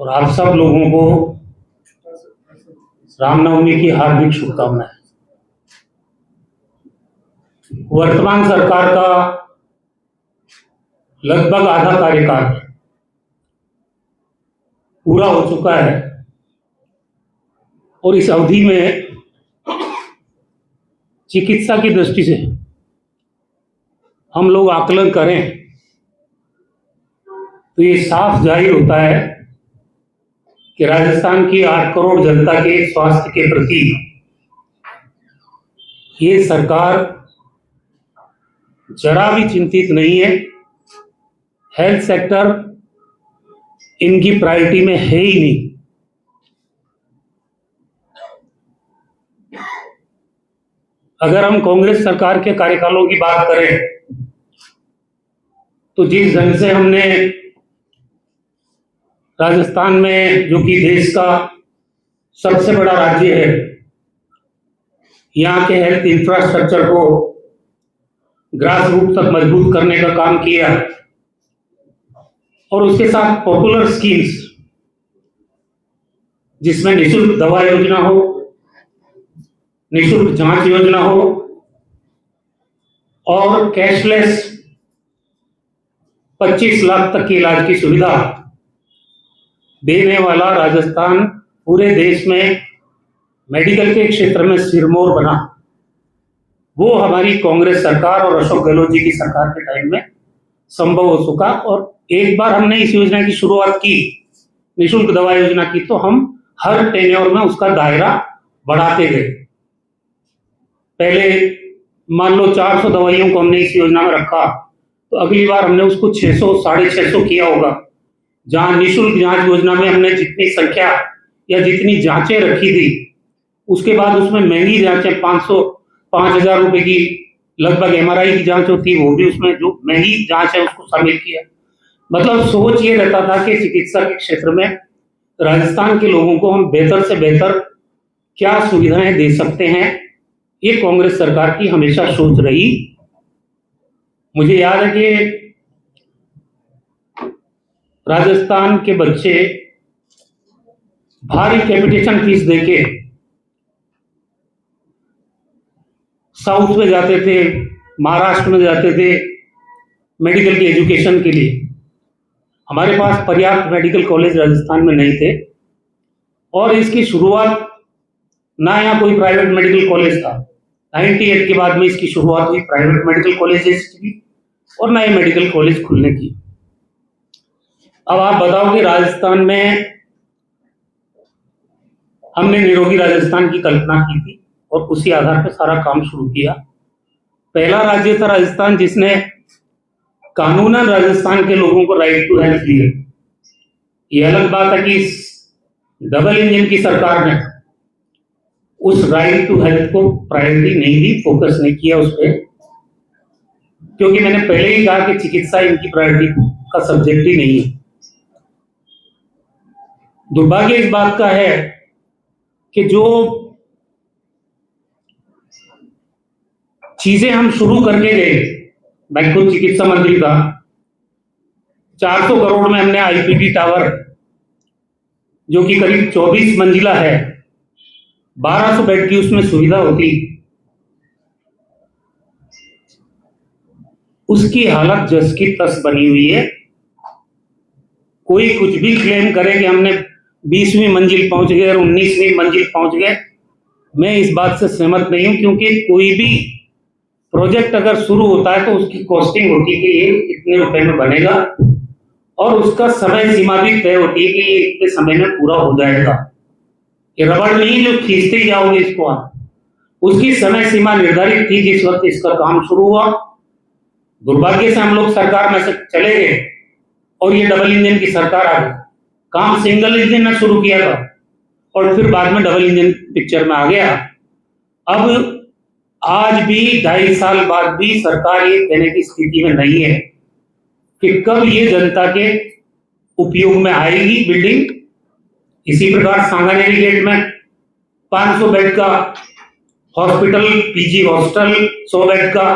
और आप सब लोगों को रामनवमी की हार्दिक शुभकामनाएं। वर्तमान सरकार का लगभग आधा कार्यकाल पूरा हो चुका है और इस अवधि में चिकित्सा की दृष्टि से हम लोग आकलन करें तो ये साफ जाहिर होता है कि राजस्थान की 8 करोड़ जनता के स्वास्थ्य के प्रति ये सरकार जरा भी चिंतित नहीं है। हेल्थ सेक्टर इनकी प्रायोरिटी में है ही नहीं। अगर हम कांग्रेस सरकार के कार्यकालों की बात करें तो जिस ढंग से हमने राजस्थान में, जो कि देश का सबसे बड़ा राज्य है, यहाँ के हेल्थ इंफ्रास्ट्रक्चर को ग्रास रूट तक मजबूत करने का काम किया और उसके साथ पॉपुलर स्कीम्स जिसमें निःशुल्क दवा योजना हो, निःशुल्क जांच योजना हो और कैशलेस 25 लाख तक की इलाज की सुविधा देने वाला राजस्थान पूरे देश में मेडिकल के क्षेत्र में सिरमौर बना। वो हमारी कांग्रेस सरकार और अशोक गहलोत जी की सरकार के टाइम में संभव हो चुका। और एक बार हमने इस योजना की शुरुआत की, निःशुल्क दवा योजना की, तो हम हर टेन्योर में उसका दायरा बढ़ाते गए। पहले मान लो 400 दवाइयों को हमने इस योजना में रखा, तो अगली बार हमने उसको 600 650 किया होगा। जहां निःशुल्क जांच योजना में हमने जितनी संख्या या जितनी जांचें रखी थी, उसके बाद उसमें महंगी जांचें 5,000 रुपए की लगभग एमआरआई की जांच होती है, वो भी उसमें जो महंगी जांच है उसको शामिल किया। मतलब सोच ये रहता था कि चिकित्सा के क्षेत्र में राजस्थान के लोगों को हम बेहतर से बेहतर क्या सुविधाएं दे सकते हैं। ये कांग्रेस सरकार की हमेशा सोच रही। मुझे याद है कि राजस्थान के बच्चे भारी कैपिटेशन फीस देके साउथ में जाते थे, महाराष्ट्र में जाते थे मेडिकल की एजुकेशन के लिए। हमारे पास पर्याप्त मेडिकल कॉलेज राजस्थान में नहीं थे और इसकी शुरुआत ना यहाँ कोई प्राइवेट मेडिकल कॉलेज था। 98 के बाद में इसकी शुरुआत हुई प्राइवेट मेडिकल कॉलेजेस की और नए मेडिकल कॉलेज खुलने की। अब आप बताओ कि राजस्थान में हमने निरोगी राजस्थान की कल्पना की थी और उसी आधार पर सारा काम शुरू किया। पहला राज्य था राजस्थान जिसने कानूनन राजस्थान के लोगों को राइट टू हेल्थ दिया। ये अलग बात है कि इस डबल इंजन की सरकार ने उस राइट टू हेल्थ को प्रायोरिटी नहीं दी, फोकस नहीं किया उस पर, क्योंकि मैंने पहले ही कहा कि चिकित्सा इनकी प्रायोरिटी का सब्जेक्ट ही नहीं है। दुर्भाग्य इस बात का है कि जो चीजें हम शुरू करके गए, मैं खुद चिकित्सा मंत्री था, 400 करोड़ में हमने आईपीडी टावर जो कि करीब 24 मंजिला है, 1200 बेड की उसमें सुविधा होती, उसकी हालत जस की तस बनी हुई है। कोई कुछ भी क्लेम करे कि हमने 20वीं मंजिल पहुंच गए और 19वीं मंजिल पहुंच गए, मैं इस बात से सहमत नहीं हूं, क्योंकि कोई भी प्रोजेक्ट अगर शुरू होता है तो उसकी कॉस्टिंग होती है कि ये इतने रुपए में बनेगा और उसका समय सीमा भी तय होती है कि ये इतने समय में पूरा हो जाएगा। ये रबड़ नहीं जो खींचते ही जाओगे इसको, उसकी समय सीमा निर्धारित थी जिस वक्त इसका काम शुरू हुआ। दुर्भाग्य से हम लोग सरकार में से चले गए और ये डबल इंजन की सरकार आ गई। काम सिंगल इंजन में शुरू किया था और फिर बाद में डबल इंजन पिक्चर में आ गया। अब आज भी 2.5 साल बाद भी सरकार ये कहने की स्थिति में नहीं है कि कब ये जनता के उपयोग में आएगी बिल्डिंग। इसी प्रकार सांगानेरी गेट में 500 बेड का हॉस्पिटल, पीजी हॉस्टल 100 बेड का,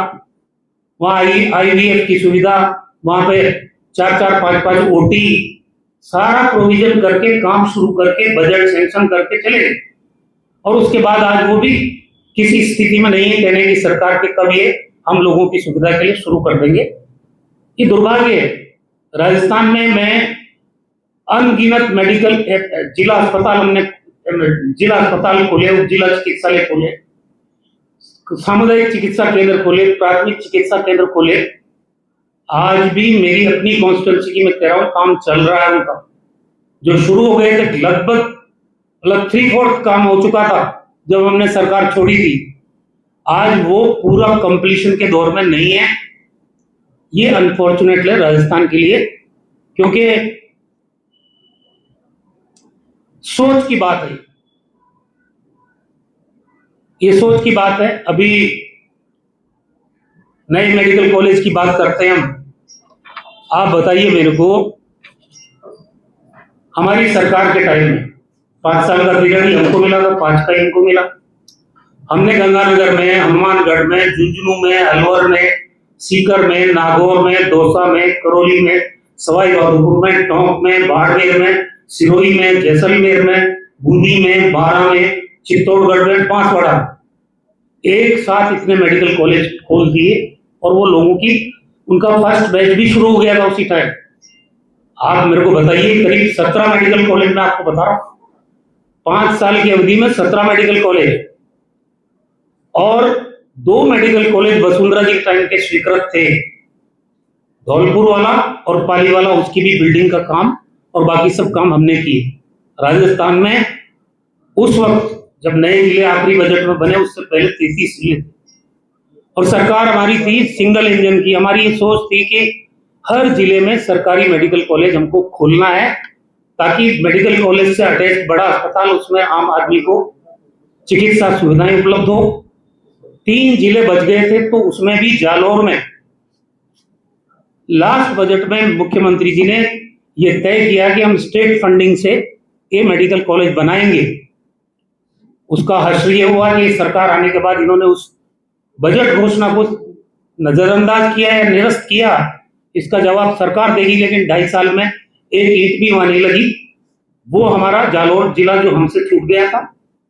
वहां आईवीएफ की सुविधा, वहां पे 4-4, 5-5 ओटी, सारा प्रोविजन करके काम शुरू करके बजट सैंक्शन करके चले गए, और उसके बाद आज वो भी किसी स्थिति में नहीं है कहने की सरकार के कब ये हम लोगों की सुविधा के लिए शुरू कर देंगे। ये दुर्भाग्य है। राजस्थान में मैं अनगिनत मेडिकल जिला अस्पताल हमने जिला अस्पताल खोले, जिला चिकित्सालय खोले, सामुदायिक चिकित्सा केंद्र खोले, प्राथमिक चिकित्सा केंद्र खोले। आज भी मेरी अपनी कॉन्स्टिट्यूंसी की मैं कह रहा हूँ काम चल रहा है उनका। जो शुरू हो गए थे लगभग 3/4 काम हो चुका था जब हमने सरकार छोड़ी थी, आज वो पूरा कंप्लीशन के दौर में नहीं है। ये अनफॉर्चुनेटली राजस्थान के लिए, क्योंकि सोच की बात है, ये सोच की बात है। अभी नए मेडिकल कॉलेज की बात करते हैं हम। आप बताइए मेरे को, हमारी सरकार के टाइम में 5 साल का पीरियड ही हमको मिला था, 5 का इनको मिला। हमने गंगानगर में, हनुमानगढ़ में, झुंझुनू में, अलवर में, सीकर में, नागौर में, दौसा में, करौली में, सवाई माधोपुर में, टोंक में, बाड़मेर में, सिरोही में, जैसलमेर में, बूंदी में, बारां में, चित्तौड़गढ़ में, बांसवाड़ा, एक साथ इतने मेडिकल कॉलेज खोल दिए। और वो लोगों की उनका फर्स्ट बैच भी शुरू हो गया था उसी टाइम। आप मेरे को बताइए, करीब 17 मेडिकल कॉलेज में आपको बता रहा हूं, 5 साल की अवधि में 17 मेडिकल कॉलेज, और 2 मेडिकल कॉलेज वसुंधरा जी टाइम के स्वीकृत थे, धौलपुर वाला और पाली वाला, उसकी भी बिल्डिंग का काम और बाकी सब काम हमने किए। राजस्थान में उस वक्त जब नए जिले आखिरी बजट में बने, उससे पहले 33 जिले थे, और सरकार हमारी थी सिंगल इंजन की। हमारी ये सोच थी कि हर जिले में सरकारी मेडिकल कॉलेज हमको खोलना है, ताकि मेडिकल कॉलेज से अटैच बड़ा अस्पताल, उसमें आम आदमी को चिकित्सा सुविधाएं उपलब्ध हो। 3 जिले बच गए थे, तो उसमें भी जालौर में लास्ट बजट में मुख्यमंत्री जी ने यह तय किया कि हम स्टेट फंडिंग से ये मेडिकल कॉलेज बनाएंगे। उसका हश्र ये हुआ कि सरकार आने के बाद इन्होंने उस बजट घोषणा को नजरअंदाज किया या निरस्त किया, इसका जवाब सरकार देगी। लेकिन 2.5 साल में एक ईंट भी वहां नहीं लगी। वो हमारा जालौर जिला जो हमसे छूट गया था,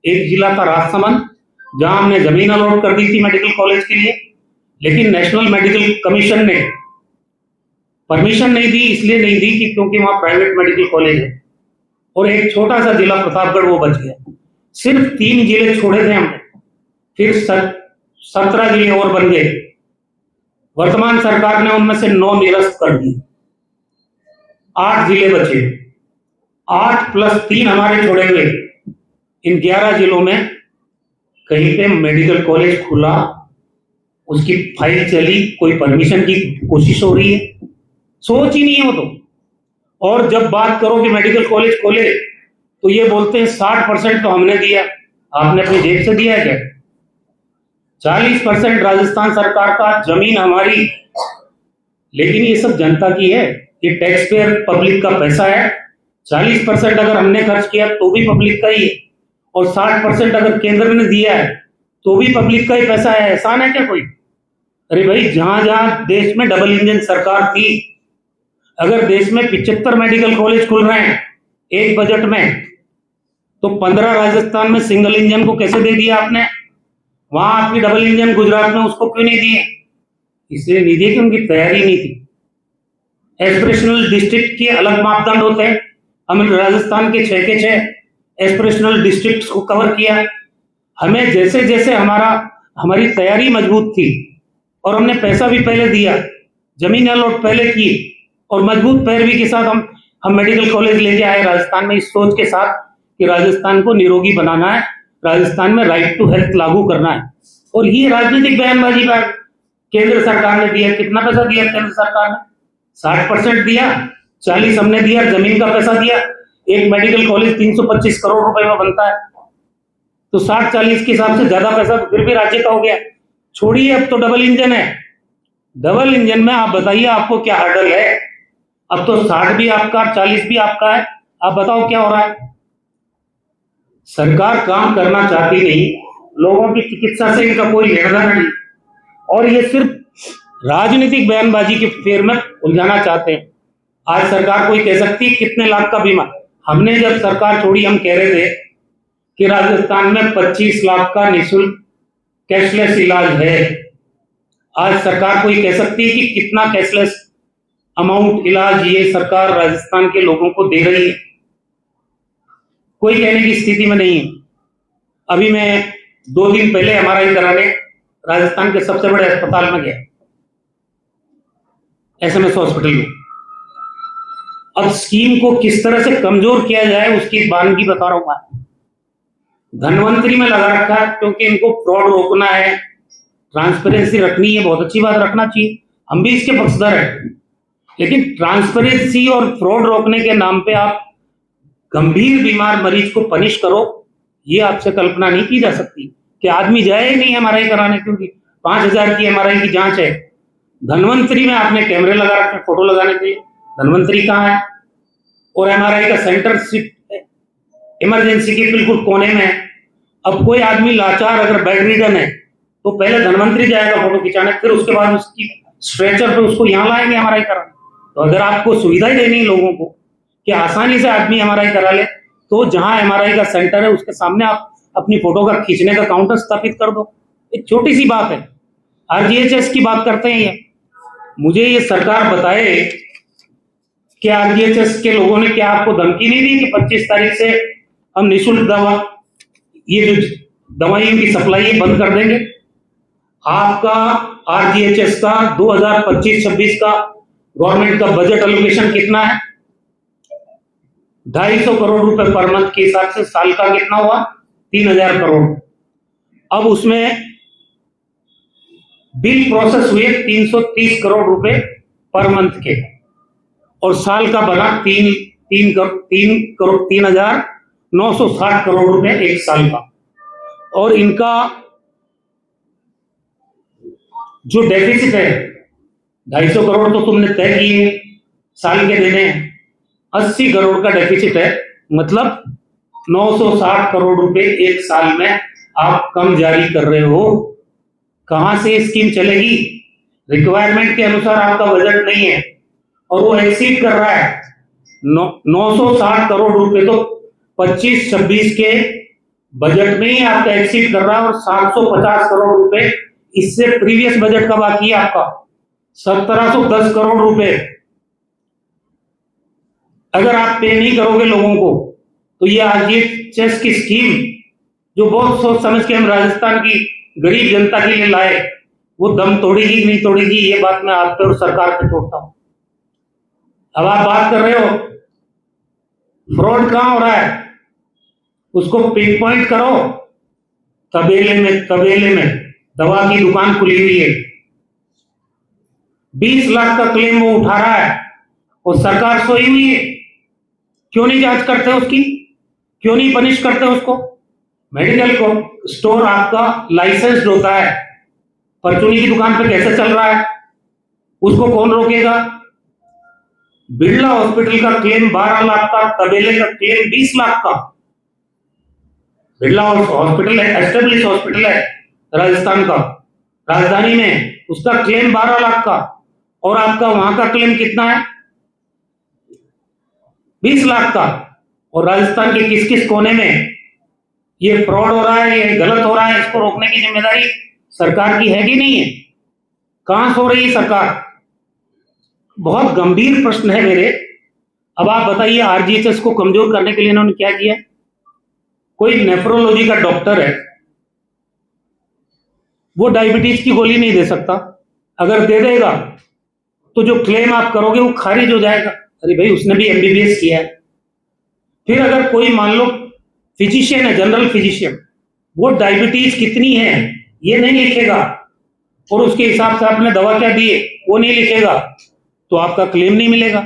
एक जिला था राजसमंद, जहां हमने जमीन अलॉट कर दी थी मेडिकल कॉलेज के लिए, लेकिन नेशनल मेडिकल कमीशन ने परमिशन नहीं दी। इसलिए नहीं दी कि क्योंकि वहां प्राइवेट मेडिकल कॉलेज है, और एक छोटा सा जिला प्रतापगढ़ वो बच गया। सिर्फ 3 जिले छोड़े थे हमने, फिर 17 जिले और बन गए। वर्तमान सरकार ने उनमें से 9 निरस्त कर दिए, 8 जिले बचे। 8 + 3 हमारे छोड़े हुए। इन 11 जिलों में कहीं पे मेडिकल कॉलेज खुला, उसकी फाइल चली, कोई परमिशन की कोशिश हो रही है, सोच ही नहीं है वो तो। और जब बात करो कि मेडिकल कॉलेज खोले, तो ये बोलते हैं 60% तो हमने दिया। आपने अपनी जेब से दिया है क्या? 40% राजस्थान सरकार का, जमीन हमारी, लेकिन ये सब जनता की है, ये टैक्स पेयर पब्लिक का पैसा है। 40% अगर हमने खर्च किया तो भी पब्लिक का ही है, और 60% अगर केंद्र ने दिया है तो भी पब्लिक का ही पैसा है। एहसान है क्या कोई? अरे भाई, जहां जहां देश में डबल इंजन सरकार थी, अगर देश में 75 मेडिकल कॉलेज खुल रहे हैं एक बजट में, तो 15 राजस्थान में सिंगल इंजन को कैसे दे दिया आपने? वहां आपकी डबल इंजन गुजरात में, उसको क्यों नहीं दिए? इसलिए नहीं दिए कि उनकी तैयारी नहीं थी। एस्पिरेशनल डिस्ट्रिक्ट के अलग मापदंड होते हैं। हमने राजस्थान के 6 के 6 एस्पिरेशनल डिस्ट्रिक्ट्स को कवर किया। हमें जैसे जैसे हमारी तैयारी मजबूत थी, और हमने पैसा भी पहले दिया, जमीन अलॉट पहले की, और मजबूत पैरवी के साथ हम मेडिकल कॉलेज लेके आए राजस्थान में, इस सोच के साथ कि राजस्थान को निरोगी बनाना है, राजस्थान में राइट टू हेल्थ लागू करना है। और ये राजनीतिक बयानबाजी पर केंद्र सरकार ने दिया। कितना पैसा दिया केंद्र सरकार ने? 60% दिया, 40 हमने दिया, जमीन का पैसा दिया। एक मेडिकल कॉलेज 325 करोड़ रुपए में बनता है, तो 60-40 के हिसाब से ज्यादा पैसा तो फिर भी राज्य का हो गया। छोड़िए, अब तो डबल इंजन है। डबल इंजन में आप बताइए आपको क्या हर्डल है? अब तो 60 भी आपका, 40 भी आपका है। आप बताओ क्या हो रहा है? सरकार काम करना चाहती नहीं, लोगों की चिकित्सा से इनका कोई लेना नहीं, और ये सिर्फ राजनीतिक बयानबाजी के फेर में उलझाना चाहते हैं। आज सरकार कोई कह सकती है कितने लाख का बीमा। हमने जब सरकार छोड़ी हम कह रहे थे कि राजस्थान में 25 लाख का निःशुल्क कैशलेस इलाज है। आज सरकार कोई कह सकती है कि कितना कैशलेस अमाउंट इलाज ये सरकार राजस्थान के लोगों को दे रही है? कोई कहने की स्थिति में नहीं है। अभी मैं 2 दिन पहले एमआरआई कराने राजस्थान के सबसे बड़े अस्पताल में गया, एसएमएस हॉस्पिटल में। अब स्कीम को किस तरह से कमजोर किया जाए उसकी बानगी बता रहा हूं मैं। धनवंतरी में लगा रखा है क्योंकि इनको फ्रॉड रोकना है, ट्रांसपेरेंसी रखनी है, बहुत अच्छी बात, रखना चाहिए, हम भी इसके पक्षधर हैं। लेकिन ट्रांसपेरेंसी और फ्रॉड रोकने के नाम पे आप गंभीर बीमार मरीज को पनिश करो, ये आपसे कल्पना नहीं की जा सकती कि आदमी जाए ही नहीं एमआरआई कराने, क्योंकि 5,000 की एमआरआई की जांच है। धनवंतरी में आपने कैमरे लगा रखे फोटो लगाने के लिए, धनवंतरी कहाँ है? और एमआरआई का सेंटर इमरजेंसी के बिल्कुल कोने में है। अब कोई आदमी लाचार अगर बेड रिडन है तो पहले धनवंतरी जाएगा फोटो खिंचाने, फिर उसके बाद उसकी स्ट्रेचर पे उसको यहाँ लाएंगे एमआरआई कराने। तो अगर आपको सुविधा ही देनी है लोगों को कि आसानी से आदमी एमआरआई करा ले, तो जहां एमआरआई का सेंटर है उसके सामने आप अपनी फोटो का खींचने का काउंटर स्थापित कर दो। एक छोटी सी बात है। आरजीएचएस की बात करते हैं ये, मुझे ये सरकार बताए कि आरजीएचएस के लोगों ने क्या आपको धमकी नहीं दी कि 25 तारीख से हम निःशुल्क दवा, ये जो दवाइयों की सप्लाई बंद कर देंगे? आपका आरजीएचएस का 2025-26 का गवर्नमेंट का बजट एलोकेशन कितना है? 250 करोड़ रुपए पर मंथ के हिसाब से साल का कितना हुआ? 3,000 करोड़। अब उसमें बिल प्रोसेस हुए 330 करोड़ रुपए पर मंथ के, और साल का बना 3,960 करोड़ रुपए एक साल का। और इनका जो डेफिसिट है 250 करोड़ तो तुमने तय किए साल के देने हैं, 80 करोड़ का डेफिसिट है, मतलब 960 करोड़ रुपए एक साल में आप कम जारी कर रहे हो। कहां से स्कीम चलेगी? रिक्वायरमेंट के अनुसार आपका बजट नहीं है और वो एक्सीड कर रहा है। 960 करोड़ रुपए तो 25-26 के बजट में ही आपका एक्सीड कर रहा है, और 750 करोड़ रुपए इससे प्रीवियस बजट का बाकी है आपका 1710 करोड़ रुपए। अगर आप पे नहीं करोगे लोगों को तो ये आरजीएचएस की स्कीम जो बहुत सोच समझ के हम राजस्थान की गरीब जनता के लिए लाए, वो दम तोड़ेगी कि नहीं तोड़ेगी, ये बात मैं आप पे और सरकार पे छोड़ता हूं। अब आप बात कर रहे हो फ्रॉड कहां हो रहा है, उसको पिन पॉइंट करो। तबेले में दवा की दुकान खुली हुई है, 20 लाख का क्लेम वो उठा रहा है और सरकार सोई हुई है। क्यों नहीं जांच करते उसकी? क्यों नहीं पनिश करते उसको? मेडिकल स्टोर आपका लाइसेंस्ड होता है, परचूनी की दुकान पे कैसे चल रहा है? उसको कौन रोकेगा? बिरला हॉस्पिटल का क्लेम 12 लाख का, तबेले का क्लेम 20 लाख का। बिरला हॉस्पिटल है, एस्टेब्लिश हॉस्पिटल है राजस्थान का, राजधानी में, उसका क्लेम 12 लाख का, और आपका वहां का क्लेम कितना है? 20 लाख का। और राजस्थान के किस किस कोने में ये फ्रॉड हो रहा है, ये गलत हो रहा है, इसको रोकने की जिम्मेदारी सरकार की है कि नहीं है? कहां सो रही है सरकार? बहुत गंभीर प्रश्न है मेरे। अब आप बताइए, आरजीएचएस को कमजोर करने के लिए इन्होंने क्या किया? कोई नेफ्रोलॉजी का डॉक्टर है, वो डायबिटीज की गोली नहीं दे सकता, अगर दे देगा तो जो क्लेम आप करोगे वो खारिज हो जाएगा। अरे भाई, उसने भी एमबीबीएस किया है। फिर अगर कोई मान लो फिजिशियन है, जनरल फिजिशियन, वो डायबिटीज कितनी है ये नहीं लिखेगा और उसके हिसाब से आपने दवा क्या दी है वो नहीं लिखेगा, तो आपका क्लेम नहीं मिलेगा।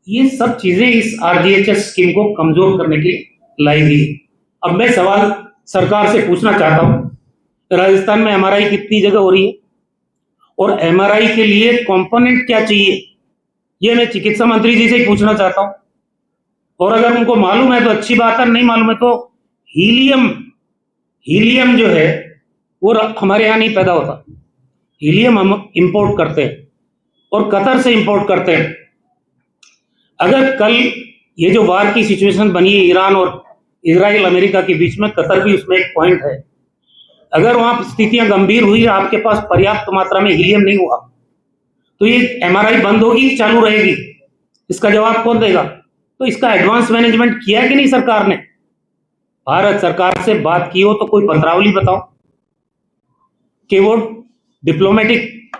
ये सब चीजें इस आरजीएचएस स्कीम को कमजोर करने के लिए लाई गई। अब मैं सवाल सरकार से पूछना चाहता हूं, राजस्थान में एमआरआई कितनी जगह हो रही है और एमआरआई के लिए कंपोनेंट क्या चाहिए, ये मैं चिकित्सा मंत्री जी से ही पूछना चाहता हूं। और अगर उनको मालूम है तो अच्छी बात है, नहीं मालूम है तो हीलियम जो है वो हमारे यहाँ नहीं पैदा होता। हीलियम हम इंपोर्ट करते हैं और कतर से इंपोर्ट करते हैं। अगर कल ये जो वार की सिचुएशन बनी है ईरान और इजराइल अमेरिका के बीच में, कतर भी उसमें एक पॉइंट है, अगर वहां स्थितियां गंभीर हुई, आपके पास पर्याप्त मात्रा में हीलियम नहीं हुआ, तो ये एमआरआई बंद होगी, चालू रहेगी? इसका जवाब कौन देगा? तो इसका एडवांस मैनेजमेंट किया है कि नहीं सरकार ने? भारत सरकार से बात की हो तो कोई पत्रावली बताओ कि वो डिप्लोमेटिक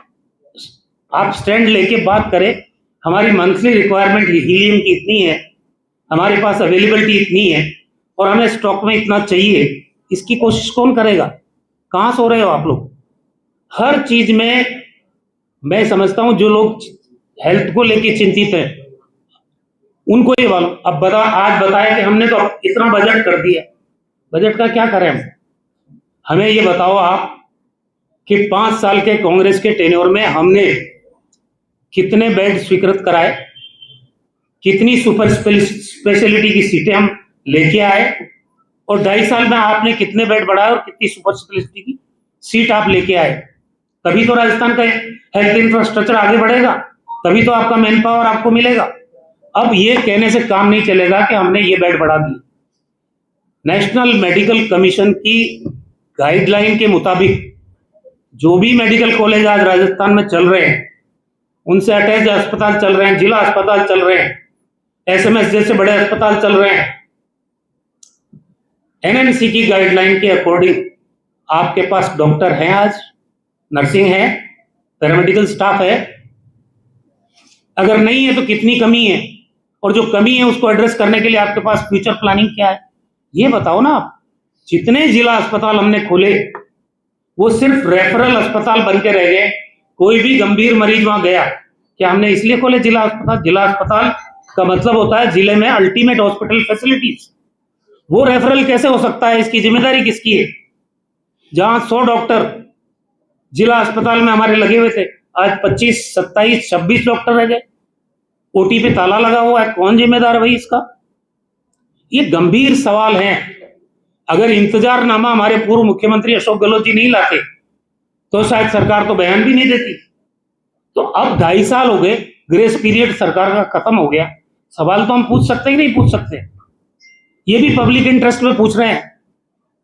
आप स्टैंड लेके बात करें, हमारी मंथली रिक्वायरमेंट हीलियम की इतनी है, हमारे पास अवेलेबिलिटी इतनी है और हमें स्टॉक में इतना चाहिए, इसकी कोशिश कौन करेगा? कहां सो रहे हो आप लोग? हर चीज में मैं समझता हूं जो लोग हेल्थ को लेके चिंतित हैं उनको ये मालूम। अब आज बताया कि हमने तो इतना बजट कर दिया, बजट का क्या करें हम? हमें ये बताओ आप कि 5 साल के कांग्रेस के टेन्योर में हमने कितने बेड स्वीकृत कराए, कितनी सुपर स्पेशलिटी की सीटें हम लेके आए, और 2.5 साल में आपने कितने बेड बढ़ाए और कितनी सुपर स्पेशलिटी की सीट आप लेके आए? तभी तो राजस्थान का हेल्थ इंफ्रास्ट्रक्चर आगे बढ़ेगा, तभी तो आपका मैन पावर आपको मिलेगा। अब ये कहने से काम नहीं चलेगा कि हमने ये बेड बढ़ा दिए। नेशनल मेडिकल कमीशन की गाइडलाइन के मुताबिक जो भी मेडिकल कॉलेज आज राजस्थान में चल रहे हैं, उनसे अटैच अस्पताल चल रहे हैं, जिला अस्पताल चल रहे हैं, एसएमएस जैसे बड़े अस्पताल चल रहे हैं, एनएमसी की गाइडलाइन के अकॉर्डिंग आपके पास डॉक्टर हैं, आज नर्सिंग है, पैरामेडिकल स्टाफ है? अगर नहीं है तो कितनी कमी है, और जो कमी है उसको एड्रेस करने के लिए आपके पास फ्यूचर प्लानिंग क्या है? ये बताओ ना आप। जितने जिला अस्पताल हमने खोले वो सिर्फ रेफरल अस्पताल बन के रह गए। कोई भी गंभीर मरीज वहां गया, क्या हमने इसलिए खोले जिला अस्पताल? जिला अस्पताल का मतलब होता है जिले में अल्टीमेट हॉस्पिटल फैसिलिटीज। वो रेफरल कैसे हो सकता है? इसकी जिम्मेदारी किसकी है? जहां 100 डॉक्टर जिला अस्पताल में हमारे लगे हुए थे, आज 25, 27, 26 डॉक्टर रह गए। ओटी पे ताला लगा हुआ है, कौन जिम्मेदार है भाई इसका? ये गंभीर सवाल हैं। अगर इंतजारनामा हमारे पूर्व मुख्यमंत्री अशोक गहलोत जी नहीं लाते तो शायद सरकार तो बयान भी नहीं देती। तो अब 2.5 साल हो गए, ग्रेस पीरियड सरकार का खत्म हो गया, सवाल तो हम पूछ सकते ही नहीं पूछ सकते। ये भी पब्लिक इंटरेस्ट में पूछ रहे हैं।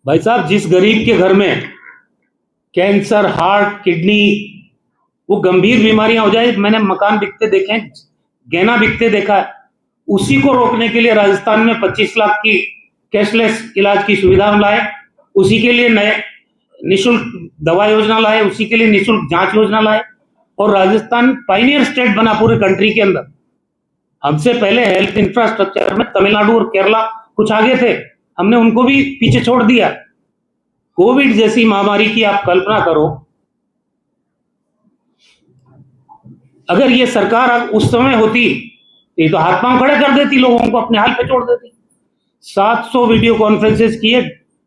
भाई साहब, जिस गरीब के घर में कैंसर, हार्ट, किडनी, वो गंभीर बीमारियां हो जाए, मैंने मकान बिकते देखे हैं, गहना बिकते देखा है, उसी को रोकने के लिए राजस्थान में 25 लाख की कैशलेस इलाज की सुविधा हम लाए, उसी के लिए नए निःशुल्क दवा योजना लाए, उसी के लिए निःशुल्क जांच योजना लाए, और राजस्थान पाइनियर स्टेट बना पूरे कंट्री के अंदर। हमसे पहले हेल्थ इंफ्रास्ट्रक्चर में तमिलनाडु और केरला कुछ आगे थे, हमने उनको भी पीछे छोड़ दिया। कोविड जैसी महामारी की आप कल्पना करो, अगर ये सरकार उस समय होती तो ये तो हाथ पांव खड़े कर देती, लोगों को अपने हाल पे छोड़ देती। 700 वीडियो कॉन्फ्रेंसेस किए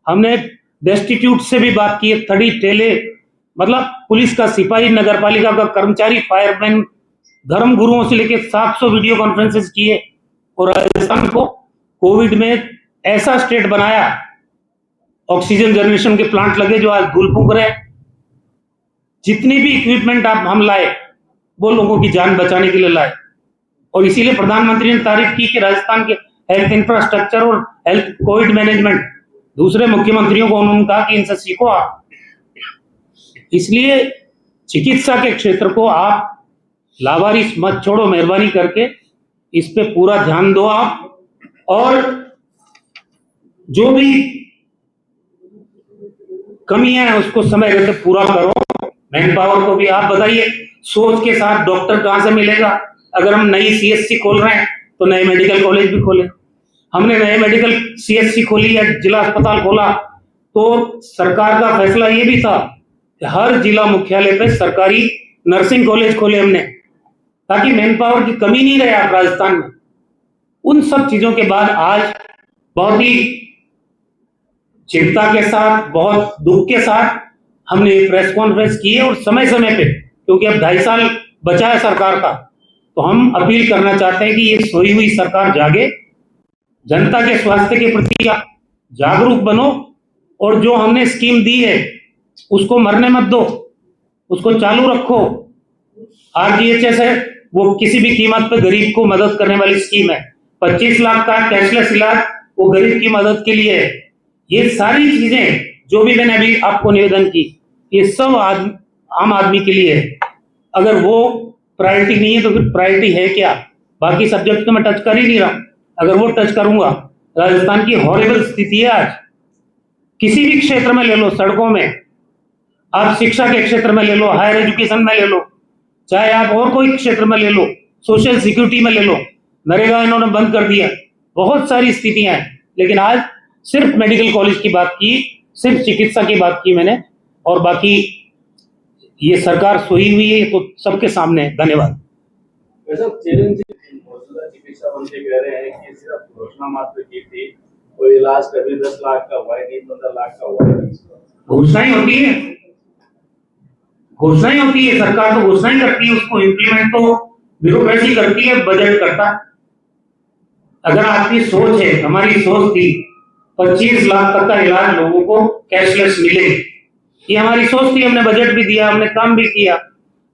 हमने, डेस्टिट्यूट से भी बात की, 30 टेले, मतलब पुलिस का सिपाही, नगर पालिका का कर्मचारी, फायरमैन, धर्म गुरुओं से लेकर 700 वीडियो कॉन्फ्रेंसेस किए, और राजस्थान को कोविड में ऐसा स्टेट बनाया, ऑक्सीजन जनरेशन के प्लांट लगे जो आज धूल फूंक रहे हैं। जितनी भी इक्विपमेंट हम लाए वो लोगों की जान बचाने के लिए लाए, और इसीलिए प्रधानमंत्री ने तारीफ की कि राजस्थान के हेल्थ इंफ्रास्ट्रक्चर और हेल्थ कोविड मैनेजमेंट, दूसरे मुख्यमंत्रियों को उन्होंने कहा कि इनसे सीखो आप। इसलिए चिकित्सा के क्षेत्र को आप लावारिस मत छोड़ो, मेहरबानी करके इस पे पूरा ध्यान दो आप, और जो भी कमियां हैं उसको समय रहते पूरा करो। मैन पावर को भी आप बताइए, सोच के साथ डॉक्टर कहां से मिलेगा? अगर हम नई सीएससी खोल रहे हैं तो नए मेडिकल कॉलेज भी खोले। हमने नए मेडिकल सीएससी खोली या जिला अस्पताल खोला तो सरकार का फैसला ये भी था कि हर जिला मुख्यालय पे सरकारी नर्सिंग कॉलेज खोले हमने, ताकि मैन पावर की कमी नहीं रहे आप राजस्थान में। उन सब चीजों के बाद आज बहुत ही चिंता के साथ, बहुत दुख के साथ हमने प्रेस कॉन्फ्रेंस की है, और समय समय पे, क्योंकि अब 2.5 साल बचा है सरकार का, तो हम अपील करना चाहते हैं कि ये सोई हुई सरकार जागे, जनता के स्वास्थ्य के प्रति जागरूक बनो, और जो हमने स्कीम दी है उसको मरने मत दो, उसको चालू रखो। आरजीएचएस है, वो किसी भी कीमत पे गरीब को मदद करने वाली स्कीम है। 25 लाख का कैशलेस इलाज वो गरीब की मदद के लिए है। ये सारी चीजें जो भी मैंने अभी आपको निवेदन की, ये सब आम आदमी के लिए है। अगर वो प्रायोरिटी नहीं है तो फिर प्रायोरिटी है क्या? बाकी सब्जेक्ट तो मैं टच कर ही नहीं रहा। अगर वो टच करूंगा, राजस्थान की हॉरिबल स्थिति है आज। किसी भी क्षेत्र में ले लो, सड़कों में, आप शिक्षा के क्षेत्र में ले लो, हायर एजुकेशन में ले लो, चाहे आप और कोई क्षेत्र में ले लो, सोशल सिक्योरिटी में ले लो, नरेगा इन्होंने बंद कर दिया। बहुत सारी स्थितियां हैं, लेकिन आज सिर्फ मेडिकल कॉलेज की बात की, सिर्फ चिकित्सा की बात की मैंने, और बाकी ये सरकार सोई हुई है तो सबके सामने है। धन्यवाद। चिकित्सा मंत्री कह रहे हैं कि सिर्फ घोषणा मात्र की थी, कोई इलाज कभी 10 लाख का हुआ है नहीं, 15 लाख का हुआ है। घोषणा ही होती है, घोषणा ही होती है। सरकार तो घोषणा ही करती है, उसको इम्प्लीमेंट तो ब्यूरोक्रेसी करती है, बजट करता है। अगर आपकी सोच है, हमारी सोच थी 25 लाख तक का इलाज लोगों को कैशलेस मिले, ये हमारी सोच थी। हमने बजट भी दिया, हमने काम भी किया।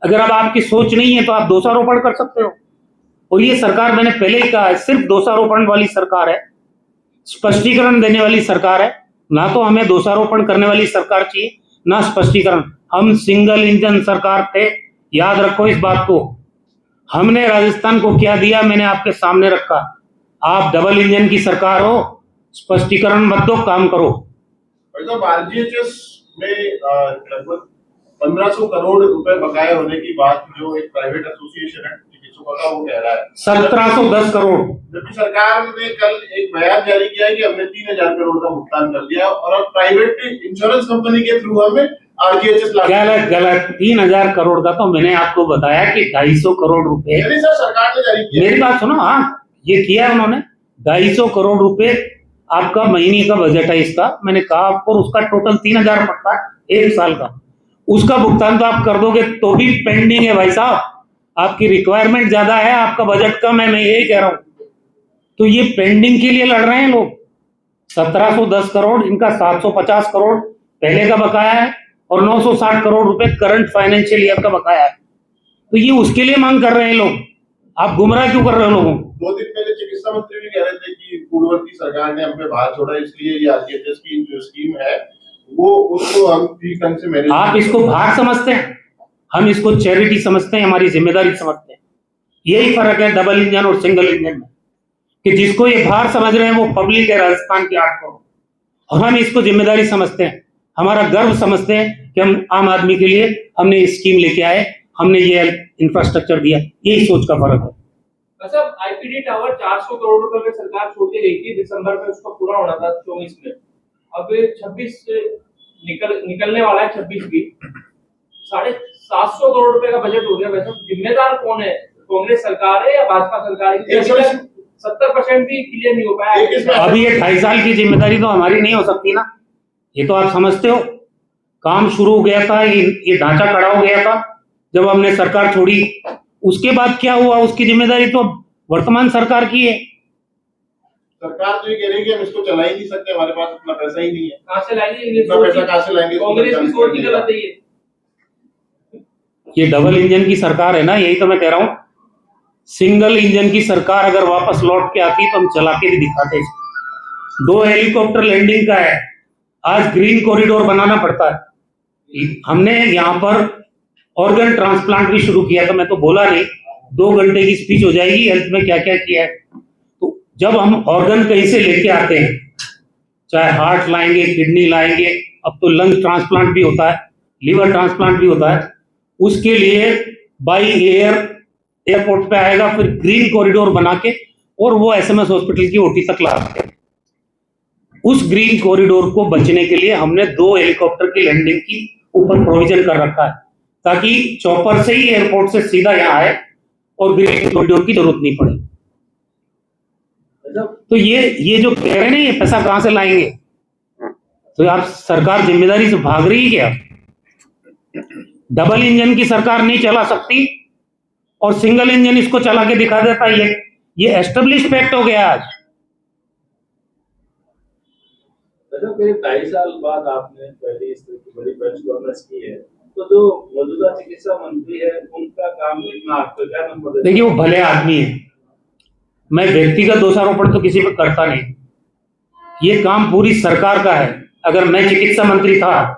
अगर अब आपकी सोच नहीं है तो आप दोषारोपण कर सकते हो। और ये सरकार, मैंने पहले ही कहा है, सिर्फ दोषारोपण वाली सरकार है, स्पष्टीकरण देने वाली सरकार है। ना तो हमें दोषारोपण करने वाली सरकार चाहिए, ना स्पष्टीकरण। हम सिंगल इंजन सरकार थे, याद रखो इस बात को। हमने राजस्थान को क्या दिया, मैंने आपके सामने रखा। आप डबल इंजन की सरकार हो, स्पष्टीकरण मत दो, काम करो। आरजीएचएस में लगभग 1500 करोड़ रुपए बकाया होने की बात जो एक प्राइवेट एसोसिएशन है चिकित्सकों का, वो कह रहा है 1710 करोड़। जबकि सरकार ने कल एक बयान जारी किया है कि हमने 3000 करोड़ का भुगतान कर दिया और अब प्राइवेट इंश्योरेंस कंपनी के थ्रू हमें आरजीएचएस गलत 3000 करोड़ का तो मैंने आपको बताया कि 250 करोड़ रुपए सरकार ने जारी किया। मेरी बात सुनो, हाँ ये किया है उन्होंने। 250 करोड़ रुपए आपका महीने का बजट है इसका, मैंने कहा आपको, उसका टोटल 3000 पड़ता है एक साल का। उसका भुगतान तो आप कर दोगे तो भी पेंडिंग है भाई साहब। आपकी रिक्वायरमेंट ज्यादा है, आपका बजट कम है, मैं यही कह रहा हूं। तो ये पेंडिंग के लिए लड़ रहे हैं लोग। 1710 करोड़, इनका 750 करोड़ पहले का बकाया है और 960 करोड़ रुपए करंट फाइनेंशियल ईयर का बकाया है। तो ये उसके लिए मांग कर रहे हैं लोग। आप गुमराह क्यों कर रहे हो लोगों को? 2 दिन पहले चिकित्सा मंत्री भी कह रहे थे कि पूर्ववर्ती सरकार ने हम पे भार छोड़ा, इसलिए ये आरजीएचएस की जो स्कीम है वो उसको हम ठीक ढंग से मैनेज। आप इसको भार समझते हैं, हम इसको चैरिटी समझते हैं, हमारी जिम्मेदारी समझते हैं। यही फर्क है डबल इंजन और सिंगल इंजन में, कि जिसको ये भार समझ रहे हैं वो पब्लिक है राजस्थान की 8 करोड़, और हम इसको जिम्मेदारी समझते हैं, हमारा गर्व समझते हैं कि हम आम आदमी के लिए हमने ये स्कीम लेके आए, हमने ये इंफ्रास्ट्रक्चर दिया। यही सोच का फर्क है। अच्छा, आईपीडी टावर 400 करोड़ रुपए में सरकार छोड़ के गई थी, दिसंबर में उसका पूरा होना था 24 में। अब 26 निकलने वाला है, 26 भी 750 करोड़ रुपए का बजट हो गया। वैसे जिम्मेदार कौन है, कांग्रेस सरकार है या भाजपा सरकार है? 70% भी क्लियर नहीं हो पाया। अभी ये 2.5 साल की जिम्मेदारी तो हमारी नहीं हो सकती ना, ये तो आप समझते हो। काम शुरू हो गया था, ये ढांचा खड़ा हो गया था जब हमने सरकार छोड़ी। उसके बाद क्या हुआ, उसकी जिम्मेदारी तो वर्तमान सरकार की है। सरकार तो ये कह रही है कि हम इसको चला ही नहीं सकते, हमारे पास इतना पैसा ही नहीं है। कहां से लाएंगे इतना पैसा, कहां से लाएंगे? कांग्रेस की सोच ही गलत है। ये डबल इंजन की सरकार है ना, यही तो मैं कह रहा हूं। सिंगल इंजन की सरकार अगर वापस लौट के आती तो हम चला के भी दिखाते। 2 हेलीकॉप्टर लैंडिंग का है, आज ग्रीन कॉरिडोर बनाना पड़ता है। हमने यहाँ पर ऑर्गन ट्रांसप्लांट भी शुरू किया था, मैं तो बोला नहीं, 2 घंटे की स्पीच हो जाएगी हेल्थ में क्या क्या किया है। तो जब हम ऑर्गन कहीं से लेके आते हैं, चाहे हार्ट लाएंगे, किडनी लाएंगे, अब तो लंग ट्रांसप्लांट भी होता है, लीवर ट्रांसप्लांट भी होता है, उसके लिए बाई एयर एयरपोर्ट पे आएगा, फिर ग्रीन कॉरिडोर बना के और वो एसएमएस हॉस्पिटल की ओटी तक लाते हैं। उस ग्रीन कॉरिडोर को बचने के लिए हमने 2 हेलीकॉप्टर की लैंडिंग की ऊपर प्रोविजन कर रखा है, ताकि चॉपर से ही एयरपोर्ट से सीधा यहाँ आए और ग्रीन कॉरिडोर की जरूरत नहीं पड़े। तो ये जो कह रहे हैं ना, ये पैसा कहां से लाएंगे, तो आप सरकार जिम्मेदारी से भाग रही है क्या? डबल इंजन की सरकार नहीं चला सकती और सिंगल इंजन इसको चला के दिखा देता है। ये एस्टेब्लिश फैक्ट हो गया आज। करीब 2.5 साल बाद आपने पहली इस तरह की बड़ी बेंच कॉन्फ्रेंस की है, तो जो मौजूदा चिकित्सा मंत्री है उनका काम कितना आपको क्या नंबर देते? देखिए, वो भले आदमी है, मैं व्यक्तिगत दोषारोपण तो किसी पे करता नहीं। ये काम पूरी सरकार का है। अगर मैं चिकित्सा मंत्री था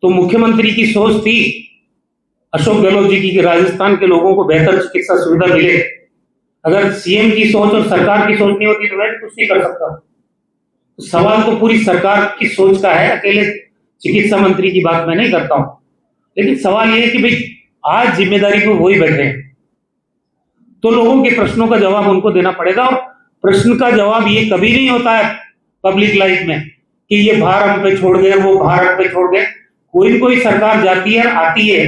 तो मुख्यमंत्री की सोच थी अशोक गहलोत जी की कि राजस्थान के लोगों को बेहतर चिकित्सा सुविधा मिले। अगर सीएम की सोच और सरकार की सोच नहीं होती तो मैं कुछ नहीं कर सकता। तो सवाल तो पूरी सरकार की सोच का है, अकेले चिकित्सा मंत्री की बात मैं नहीं करता हूं। लेकिन सवाल ये है कि भाई आज जिम्मेदारी पर वही बैठे हैं तो लोगों के प्रश्नों का जवाब उनको देना पड़ेगा। और प्रश्न का जवाब ये कभी नहीं होता है पब्लिक लाइफ में कि ये भार हम पे छोड़ गए, वो भार हम पे छोड़ गए। कोई न कोई सरकार जाती है आती है,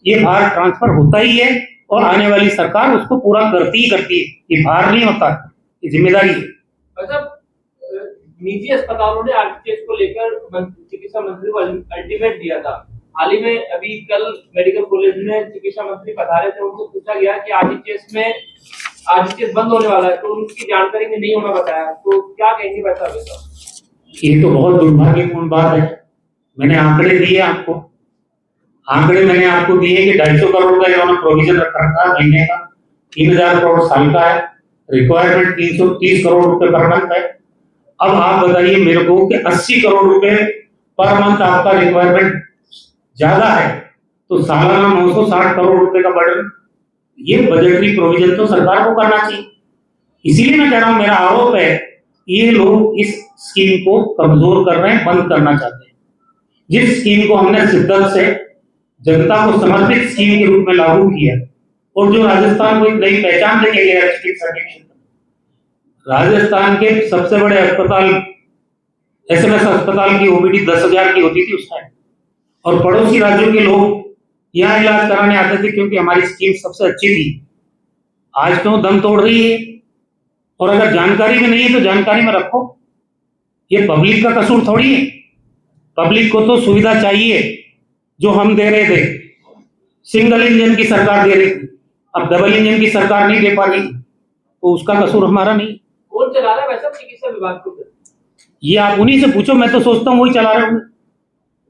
ये भार ट्रांसफर होता ही है और आने वाली सरकार उसको पूरा करती ही करती है। ये भार नहीं होता, ये जिम्मेदारी है। अच्छा, निजी अस्पतालों ने आरटीएस को लेकर चिकित्सा मंत्री को अल्टीमेट दिया था। हाल ही में अभी कल मेडिकल कॉलेज में चिकित्सा मंत्री पधारे थे, उनसे पूछा गया कि आरटीएस बंद होने वाला है, तो उनकी जानकारी में नहीं होना बताया। तो क्या कहेंगे वैसा वैसा? ये तो बहुत दुर्भाग्यपूर्ण बात है। मैंने आंकड़े दिए आपको, मैंने आपको दिए कि 250 करोड़ का इन्होंने प्रोविजन रखा है महीने का, 3000 करोड़ साल का है, रिक्वायरमेंट 330 करोड़ रुपए पर मंथ है। अब आप बताइए मेरे को कि 80 करोड़ रुपए पर मंथ आपका रिक्वायरमेंट ज्यादा है तो सालाना 960 करोड़ रुपए का बर्डन, ये बजटरी प्रोविजन तो सरकार को करना चाहिए। इसीलिए मैं कह रहा हूं, मेरा आरोप है ये लोग इस स्कीम को कमजोर कर रहे हैं, बंद करना चाहते हैं। जिस स्कीम को हमने शिद्दत से जनता को समर्पित स्कीम के रूप में लागू किया और जो राजस्थान को एक नई पहचान देके गया चिकित्सा के क्षेत्र में। राजस्थान के सबसे बड़े अस्पताल एसएमएस अस्पताल की ओपीडी 10,000 की होती थी उस टाइम, और पड़ोसी राज्यों के लोग यहाँ इलाज कराने आते थे क्योंकि हमारी स्कीम सबसे अच्छी थी। आज क्यों दम तोड़ रही है? और अगर जानकारी में नहीं है तो जानकारी में रखो। ये पब्लिक का कसूर थोड़ी है। पब्लिक को तो सुविधा चाहिए जो हम दे रहे थे। सिंगल इंजन की सरकार दे रही थी, अब डबल इंजन की सरकार नहीं दे पा रही, तो उसका कसूर हमारा नहीं। कौन चला रहा है वैसा चिकित्सा विभाग को? ये आप उन्हीं से पूछो, मैं तो सोचता हूँ वही चला रहे होंगे।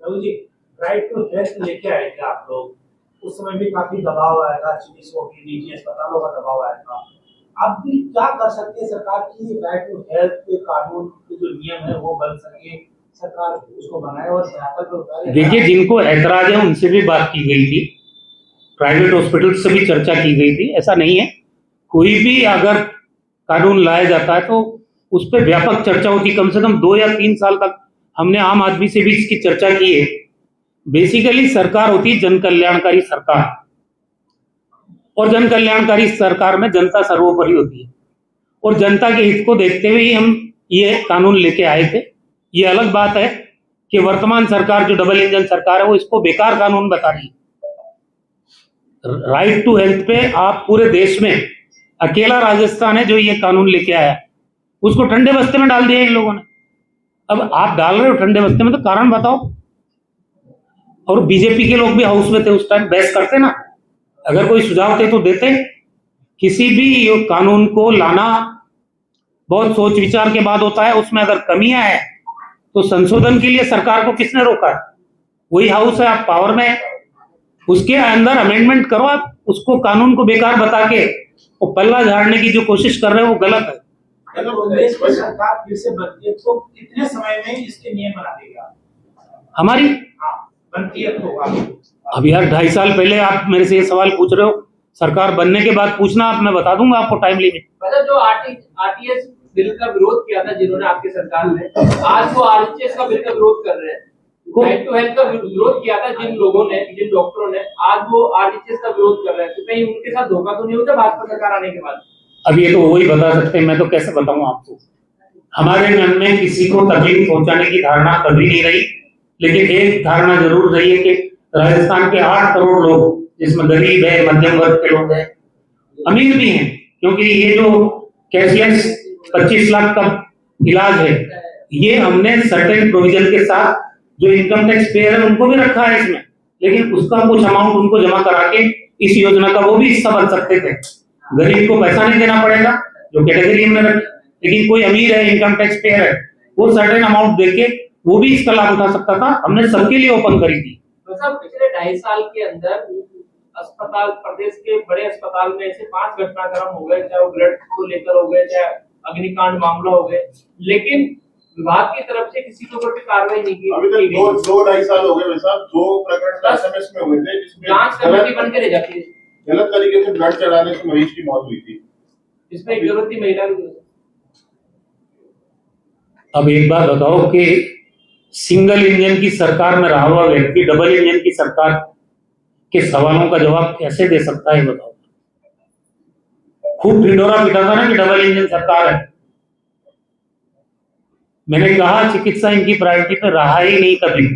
रघु जी, राइट टू हेल्थ लेके आए थे आप लोग, उस समय भी काफी दबाव आया था, चिकित्सकों की, निजी अस्पतालों का दबाव आया था। अब भी क्या कर सकते हैं सरकार की राइट टू हेल्थ के कानून के जो नियम है वो बन सके, सरकार उसको बनाए और धरातल पर उतारे? देखिए, जिनको ऐतराज है उनसे भी बात की गई थी, प्राइवेट हॉस्पिटल से भी चर्चा की गई थी। ऐसा नहीं है, कोई भी अगर कानून लाया जाता है तो उस पर व्यापक चर्चा होती। कम से कम 2 या 3 साल तक हमने आम आदमी से भी इसकी चर्चा की है। बेसिकली सरकार होती है जन कल्याणकारी सरकार, और जन कल्याणकारी सरकार में जनता सर्वोपरि होती है, और जनता के हित को देखते हुए ही हम ये कानून लेके आए थे। ये अलग बात है कि वर्तमान सरकार जो डबल इंजन सरकार है वो इसको बेकार कानून बता रही है। राइट टू हेल्थ पे आप पूरे देश में अकेला राजस्थान है जो ये कानून लेके आया, उसको ठंडे बस्ते में डाल दिया इन लोगों ने। अब आप डाल रहे हो ठंडे बस्ते में तो कारण बताओ। और बीजेपी के लोग भी हाउस में थे उस टाइम, बहस करते ना, अगर कोई सुझाव थे तो देते। किसी भी कानून को लाना बहुत सोच विचार के बाद होता है, उसमें अगर कमियां है तो संशोधन के लिए सरकार को किसने रोका है? वही हाउस है, आप पावर में है, उसके अंदर अमेंडमेंट करो। आप उसको कानून को बेकार बता के वो पल्ला झाड़ने की जो कोशिश कर रहे हैं वो गलत है। कांग्रेस की सरकार फिर से बनती है तो कितने समय में इसके नियम बना देगा हमारी? बनती है तो अब यार 2.5 साल पहले आप मेरे से ये सवाल पूछ रहे हो, सरकार बनने के बाद पूछना, आप मैं बता दूंगा आपको टाइम लिमिट। मतलब जो आरटीएस बिल का विरोध किया था जिन्होंने आपकी सरकार में, आज वो आरटीएस का बिल का विरोध कर रहे हैं। राइट टू हेल्थ का विरोध किया था जिन लोगों ने, जिन डॉक्टरों ने, आज वो आरटीएस का विरोध कर रहे हैं। तो कहीं उनके साथ धोखा तो नहीं होता भाजपा सरकार आने के बाद? अब ये तो वही बता सकते हैं, मैं तो कैसे बताऊं आपको। हमारे मन में किसी को तकलीफ पहुंचाने की धारणा कभी नहीं रही, लेकिन एक धारणा जरूर रही है कि राजस्थान के 8 करोड़ लोग, जिसमें गरीब है, मध्यम वर्ग के लोग हैं, अमीर भी हैं, क्योंकि ये जो कैशलेस 25 लाख का इलाज है, ये हमने सर्टेन प्रोविजन के साथ जो इनकम टैक्स पेयर है उनको भी रखा है इसमें, लेकिन उसका कुछ अमाउंट उनको जमा करा के इस योजना का वो भी हिस्सा बन सकते थे। गरीब को पैसा नहीं देना पड़ेगा जो कैटेगरी हमने रखी, लेकिन कोई अमीर है, इनकम टैक्स पेयर है, वो सर्टेन अमाउंट देके वो भी इसका लाभ उठा सकता था। हमने सबके लिए ओपन करी थी, तो साहब पिछले 2.5 साल के अंदर अस्पताल, प्रदेश के बड़े अस्पताल में ऐसे 5 घटनाक्रम हो गए, चाहे वो ब्लड को लेकर हो गए, चाहे अग्निकांड मामला हो गए, लेकिन विभाग की तरफ से किसी के ऊपर भी कार्रवाई नहीं की। अभी तक 2-2.5 साल हो गए भाई साहब, 2 प्रकरण एसएमएस में हुए थे जिसमें जांच कमेटी बन के रह जाती है, गलत तरीके से ब्लड चढ़ाने से मरीज की मौत हुई थी। इसमें एक गर्भवती महिला भी। अब एक बात बताओ कि सिंगल इंजन की सरकार में रहा हुआ व्यक्ति डबल इंजन की सरकार के सवालों का जवाब कैसे दे सकता है, बताओ। खूब ढिंढोरा पीटा था ना कि डबल इंजन सरकार है। मैंने कहा चिकित्सा इनकी प्रायोरिटी पे रहा ही नहीं कभी।